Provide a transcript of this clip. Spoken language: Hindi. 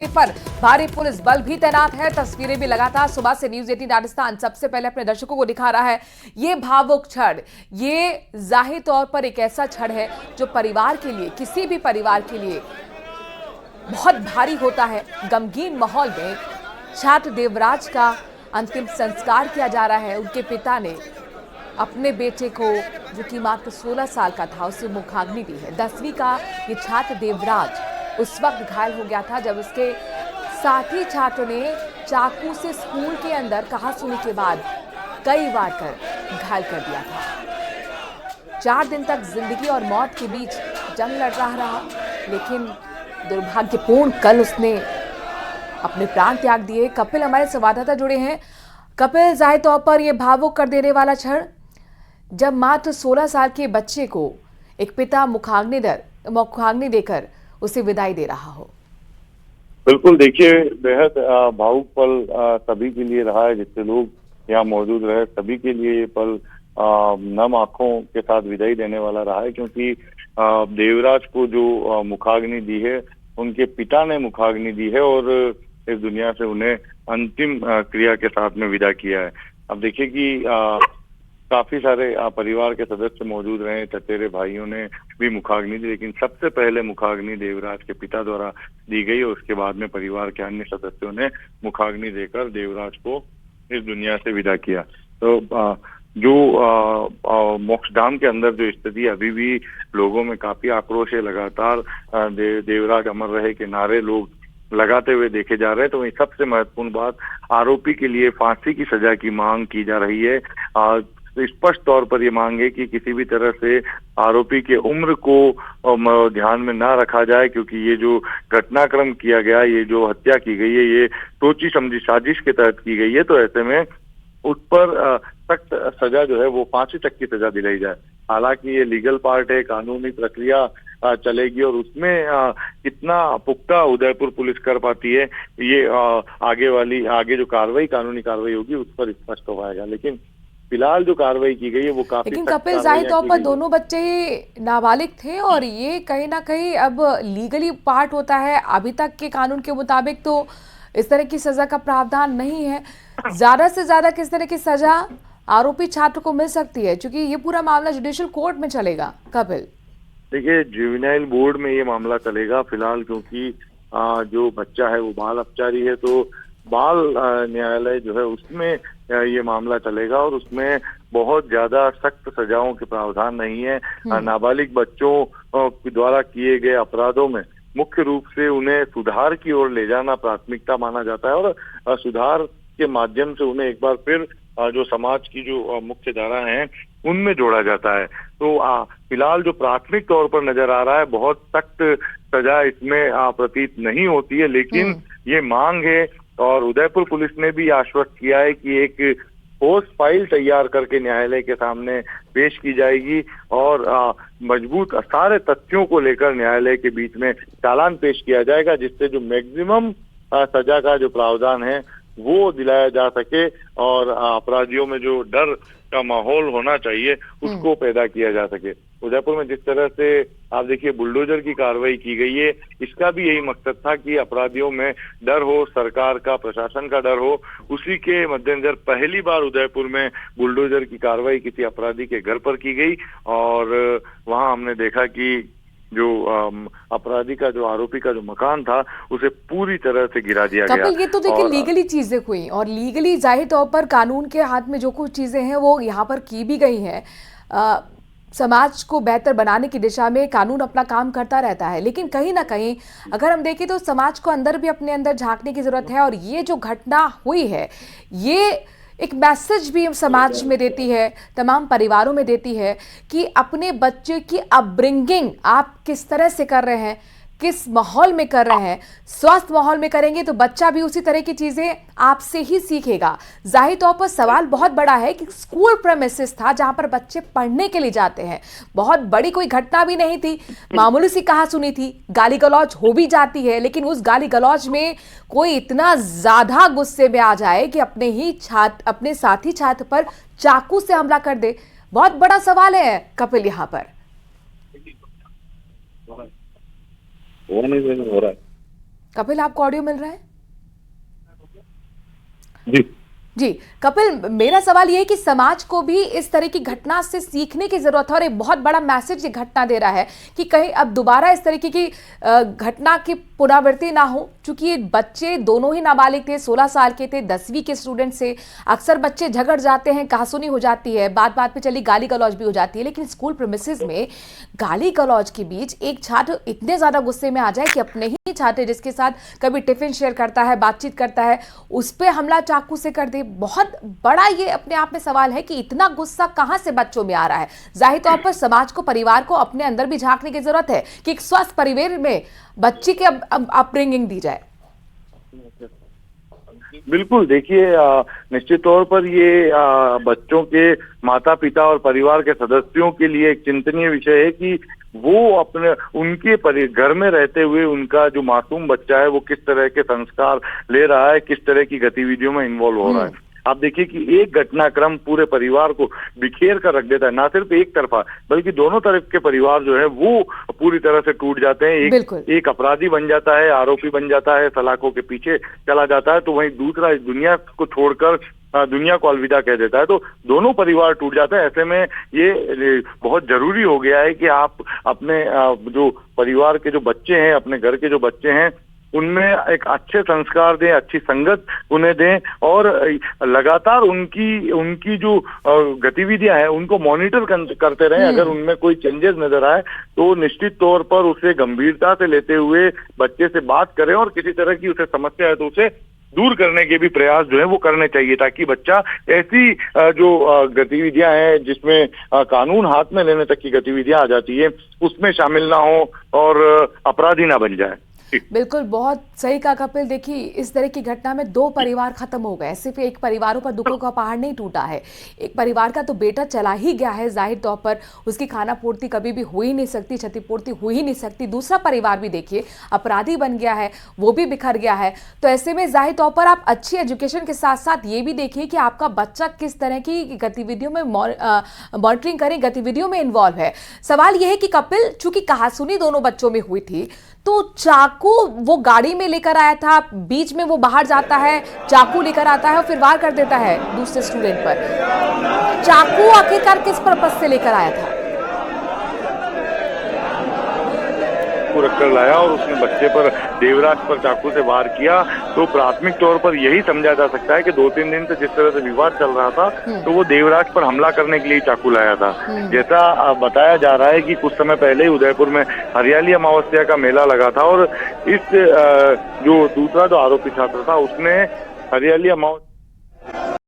पर भारी पुलिस बल भी तैनात है। तस्वीरें भी लगातार सुबह से न्यूज 18 राजस्थान सबसे पहले अपने दर्शकों को दिखा रहा है। ये भावुक क्षण, ये जाहिर तौर पर एक ऐसा क्षण है जो परिवार के लिए, किसी भी परिवार के लिए बहुत भारी होता है। गमगीन माहौल में छात्र देवराज का अंतिम संस्कार किया जा रहा है। उनके पिता ने अपने बेटे को, जो कि मात्र 16 साल का था, उसे मुखाग्नि दी है। 10वीं का ये छात्र देवराज उस वक्त घायल हो गया था जब उसके साथी छात्रों ने चाकू से स्कूल के अंदर कहासुनी के बाद कई बार कर घायल कर दिया था। 4 दिन तक जिंदगी और मौत के बीच जंग लड़ रहा, लेकिन दुर्भाग्यपूर्ण कल उसने अपने प्राण त्याग दिए। कपिल हमारे संवाददाता जुड़े हैं। कपिल, जाहिर तौर पर यह भावुक कर देने वाला क्षण, जब मात्र 16 साल के बच्चे को एक पिता मुखाग्नि देकर उसे विदाई दे रहा हो। बिल्कुल, देखिए, बेहद भावुक पल सभी के लिए रहा है। जितने लोग यहाँ मौजूद रहे सभी के लिए ये पल नम आंखों के साथ विदाई देने वाला रहा है, क्योंकि देवराज को जो मुखाग्नि दी है उनके पिता ने मुखाग्नि दी है और इस दुनिया से उन्हें अंतिम क्रिया के साथ में विदा किया है। अब देखिए कि काफी सारे परिवार के सदस्य मौजूद रहे, चचेरे भाइयों ने भी मुखाग्नि दी, लेकिन सबसे पहले मुखाग्नि देवराज के पिता द्वारा दी गई और उसके बाद में परिवार के अन्य सदस्यों ने मुखाग्नि देकर देवराज को इस दुनिया से विदा किया। तो जो मोक्षधाम के अंदर जो स्थिति अभी भी लोगों में काफी आक्रोश है। लगातार देवराज अमर रहे के नारे लोग लगाते हुए देखे जा रहे हैं। तो वही सबसे महत्वपूर्ण बात, आरोपी के लिए फांसी की सजा की मांग की जा रही है। स्पष्ट तौर पर ये मांग है कि किसी भी तरह से आरोपी के उम्र को ध्यान में ना रखा जाए, क्योंकि ये जो घटनाक्रम किया गया, ये जो हत्या की गई है, ये सोची समझी साजिश के तहत की गई है। तो ऐसे में उस पर सख्त सजा जो है वो फांसी तक की सजा दिलाई जाए। हालांकि ये लीगल पार्ट है, कानूनी प्रक्रिया चलेगी और उसमें कितना पुख्ता उदयपुर पुलिस कर पाती है, ये आगे जो कानूनी कार्रवाई होगी उस पर स्पष्ट हो पाएगा। लेकिन फिलहाल जो कार्रवाई की गई है वो काफी, लेकिन कपिल, जाहिर तौर पर दोनों बच्चे नाबालिग थे और ये कहीं ना कहीं अब लीगली पार्ट होता है। अभी तक के कानून के मुताबिक तो इस तरह की सजा का प्रावधान नहीं है। ज्यादा से ज्यादा किस तरह की सजा आरोपी छात्र को मिल सकती है, क्योंकि ये पूरा मामला जुडिशियल कोर्ट में चलेगा? कपिल, देखिए, जुवेनाइल बोर्ड में ये मामला चलेगा फिलहाल, क्योंकि जो बच्चा है वो बाल अपचारी है। तो बाल न्यायालय जो है उसमें ये मामला चलेगा और उसमें बहुत ज्यादा सख्त सजाओं के प्रावधान नहीं है। नाबालिग बच्चों द्वारा किए गए अपराधों में मुख्य रूप से उन्हें सुधार की ओर ले जाना प्राथमिकता माना जाता है और सुधार के माध्यम से उन्हें एक बार फिर जो समाज की जो मुख्य धारा है उनमें जोड़ा जाता है। तो फिलहाल जो प्राथमिक तौर पर नजर आ रहा है, बहुत सख्त सजा इसमें प्रतीत नहीं होती है, लेकिन ये मांग है और उदयपुर पुलिस ने भी आश्वस्त किया है कि एक ठोस फाइल तैयार करके न्यायालय के सामने पेश की जाएगी और मजबूत सारे तथ्यों को लेकर न्यायालय के बीच में चालान पेश किया जाएगा, जिससे जो मैक्सिमम सजा का जो प्रावधान है वो दिलाया जा सके और अपराधियों में जो डर का माहौल होना चाहिए उसको पैदा किया जा सके। उदयपुर में जिस तरह से आप देखिए बुलडोजर की कार्रवाई की गई है, इसका भी यही मकसद था कि अपराधियों में डर हो, सरकार का, प्रशासन का डर हो। उसी के मद्देनजर पहली बार उदयपुर में बुलडोजर की कार्रवाई किसी अपराधी के घर पर की गई और वहां हमने देखा कि जो अपराधी का, जो आरोपी का जो मकान था उसे पूरी तरह से गिरा दिया गया। कपिल, ये तो देखिए लीगली चीजें हुई और लीगली जाहिर तौर पर कानून के हाथ में जो कुछ चीजें हैं वो यहाँ पर की भी गई हैं। समाज को बेहतर बनाने की दिशा में कानून अपना काम करता रहता है, लेकिन कहीं ना कहीं अगर हम देखें तो समाज को अंदर भी अपने अंदर झांकने की जरूरत है। और ये जो घटना हुई है, ये एक मैसेज भी समाज में देती है, तमाम परिवारों में देती है कि अपने बच्चे की अपब्रिंगिंग आप किस तरह से कर रहे हैं, किस माहौल में कर रहे हैं। स्वस्थ माहौल में करेंगे तो बच्चा भी उसी तरह की चीजें आपसे ही सीखेगा। जाहिर तौर पर सवाल बहुत बड़ा है कि स्कूल प्रेमिसेस था जहां पर बच्चे पढ़ने के लिए जाते हैं। बहुत बड़ी कोई घटना भी नहीं थी, मामूली सी कहासुनी थी। गाली गलौज हो भी जाती है, लेकिन उस गाली गलौज में कोई इतना ज्यादा गुस्से में आ जाए कि अपने साथी छात्र पर चाकू से हमला कर दे, बहुत बड़ा सवाल है कपिल यहाँ पर। वो नहीं हो रहा है। कपिल, आपको ऑडियो मिल रहा है? जी जी कपिल, मेरा सवाल ये है कि समाज को भी इस तरह की घटना से सीखने की जरूरत है और एक बहुत बड़ा मैसेज ये घटना दे रहा है कि कहीं अब दोबारा इस तरीके की घटना की पुनरावृत्ति ना हो। चूंकि ये बच्चे दोनों ही नाबालिग थे, 16 साल के थे, 10वीं के स्टूडेंट से। अक्सर बच्चे झगड़ जाते हैं, कहासुनी हो जाती है, बात बात पे चली गाली गलौज भी हो जाती है, लेकिन स्कूल प्रीमिसेस में गाली गलौज के बीच एक छात्र इतने ज्यादा गुस्से में आ जाए कि अपने ही छात्र जिसके साथ कभी टिफिन शेयर करता है, बातचीत करता है, उस पर हमला चाकू से कर दे। बहुत बड़ा ये अपने आप में सवाल है कि इतना गुस्सा कहां से बच्चों में आ रहा है। जाहिर तौर पर समाज को, परिवार को अपने अंदर भी झांकने की जरूरत है कि एक स्वस्थ परिवार में बच्ची की अपब्रिंगिंग दी जाए। बिल्कुल, देखिए निश्चित तौर पर ये बच्चों के माता पिता और परिवार के सदस्यों के लिए एक चिंतनीय विषय है कि वो अपने उनके घर में रहते हुए उनका जो मासूम बच्चा है वो किस तरह के संस्कार ले रहा है, किस तरह की गतिविधियों में इन्वॉल्व हो रहा है। आप देखिए कि एक घटनाक्रम पूरे परिवार को बिखेर कर रख देता है, ना सिर्फ एक तरफा बल्कि दोनों तरफ के परिवार जो है वो पूरी तरह से टूट जाते हैं। एक अपराधी बन जाता है, आरोपी बन जाता है, सलाखों के पीछे चला जाता है, तो वहीं दूसरा इस दुनिया को छोड़कर दुनिया को अलविदा कह देता है, तो दोनों परिवार टूट जाते हैं। ऐसे में ये बहुत जरूरी हो गया है कि आप अपने जो परिवार के जो बच्चे हैं, अपने घर के जो बच्चे हैं, उनमें एक अच्छे संस्कार दें, अच्छी संगत उन्हें दें और लगातार उनकी जो गतिविधियां हैं उनको मॉनिटर करते रहें। अगर उनमें कोई चेंजेस नजर आए तो निश्चित तौर पर उसे गंभीरता से लेते हुए बच्चे से बात करें और किसी तरह की उसे समस्या है तो उसे दूर करने के भी प्रयास जो है वो करने चाहिए, ताकि बच्चा ऐसी जो गतिविधियां हैं जिसमें कानून हाथ में लेने तक की गतिविधियां आ जाती है उसमें शामिल ना हो और अपराधी ना बन जाए। बिल्कुल, बहुत सही कहा कपिल। देखिए, इस तरह की घटना में 2 परिवार खत्म हो गए, सिर्फ एक परिवारों पर दुखों का पहाड़ नहीं टूटा है। एक परिवार का तो बेटा चला ही गया है, जाहिर तौर पर उसकी खाना पूर्ति कभी भी हो ही नहीं सकती, क्षतिपूर्ति हो ही नहीं सकती। दूसरा परिवार भी देखिए अपराधी बन गया है, वो भी बिखर गया है। तो ऐसे में जाहिर तौर पर आप अच्छी एजुकेशन के साथ साथ ये भी देखिए कि आपका बच्चा किस तरह की गतिविधियों में मॉनिटरिंग करें, गतिविधियों में इन्वॉल्व है। सवाल यह है कि कपिल, चूंकि कहासुनी दोनों बच्चों में हुई थी, तो चाकू वो गाड़ी में लेकर आया था, बीच में वो बाहर जाता है, चाकू लेकर आता है और फिर वार कर देता है दूसरे स्टूडेंट पर। चाकू आखिरकार किस पर्पस से लेकर आया था? रखकर लाया और उसने बच्चे पर, देवराज पर चाकू से वार किया। तो प्राथमिक तौर पर यही समझा जा सकता है कि 2-3 दिन से जिस तरह से विवाद चल रहा था तो वो देवराज पर हमला करने के लिए चाकू लाया था। जैसा बताया जा रहा है कि कुछ समय पहले ही उदयपुर में हरियाली अमावस्या का मेला लगा था और इस जो दूसरा जो आरोपी छात्र था उसने हरियाली अमावस्या